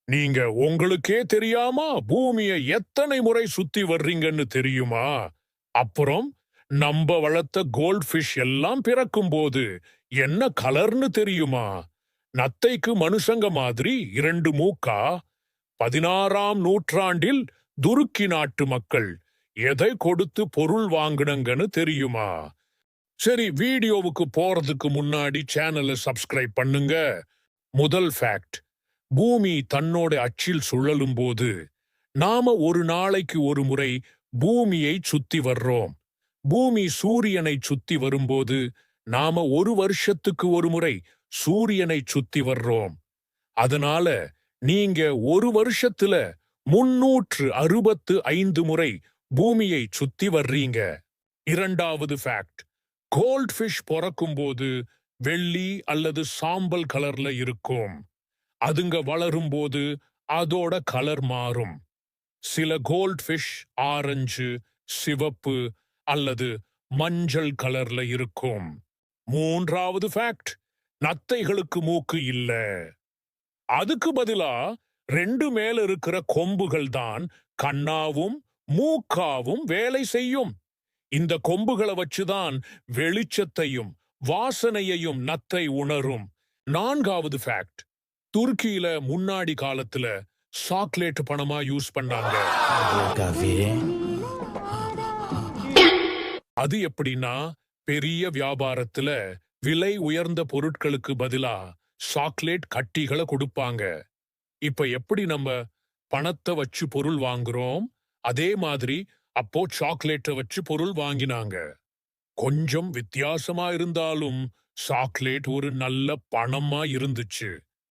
நீங்க உங்களுக்கே தெரியாம பூமியை எத்தனை முறை சுத்தி வர்றீங்கன்னு தெரியுமா? அப்புறம் நம்ப வளர்த்த கோல்ட் ஃபிஷ் எல்லாம் பிறக்கும் போது என்ன கலர்னு தெரியுமா? நத்தைக்கு மனுஷங்க மாதிரி 2 மூக்கா? 16ஆம் நூற்றாண்டில் துருக்கி நாட்டு மக்கள் எதை கொடுத்து பொருள் வாங்குனங்கன்னு தெரியுமா? சரி, வீடியோவுக்கு போறதுக்கு முன்னாடி சேனலை சப்ஸ்கிரைப் பண்ணுங்க. முதல் ஃபேக்ட்: பூமி தன்னோட அச்சில் சுழலும் போது நாம ஒரு நாளைக்கு ஒரு முறை பூமியை சுத்தி வர்றோம். பூமி சூரியனை சுத்தி வரும்போது நாம ஒரு வருஷத்துக்கு ஒரு முறை சூரியனை சுத்தி வர்றோம். அதனால நீங்க ஒரு வருஷத்துல 365 முறை பூமியை சுத்தி வர்றீங்க. இரண்டாவது ஃபேக்ட்: கோல்ட் ஃபிஷ் பிறக்கும்போது வெள்ளி அல்லது சாம்பல் கலர்ல இருக்கும். அதுங்க வளரும்போது அதோட கலர் மாறும். சில கோல்ட் ஃபிஷ் ஆரஞ்சு, சிவப்பு அல்லது மஞ்சள் கலர்ல இருக்கும். மூன்றாவது ஃபேக்ட்: நத்தைகளுக்கு மூக்கு இல்ல. அதுக்கு பதிலா 2 மேல இருக்கிற கொம்புகள் தான் கண்ணாவும் மூக்காவும் வேலை செய்யும். இந்த கொம்புகளை வச்சுதான் வெளிச்சத்தையும் வாசனையையும் நத்தை உணரும். நான்காவது ஃபேக்ட்: துருக்கியில முன்னாடி காலத்துல சாக்லேட் பணமா யூஸ் பண்ணாங்க. அது எப்படின்னா, பெரிய வியாபாரத்துல விலை உயர்ந்த பொருட்களுக்கு பதிலா சாக்லேட் கட்டிகளை கொடுப்பாங்க. இப்ப எப்படி நம்ம பணத்தை வச்சு பொருள் வாங்குறோம், அதே மாதிரி அப்போ சாக்லேட்டை வச்சு பொருள் வாங்கினாங்க. கொஞ்சம் வித்தியாசமா இருந்தாலும் சாக்லேட் ஒரு நல்ல பணமா இருந்துச்சு.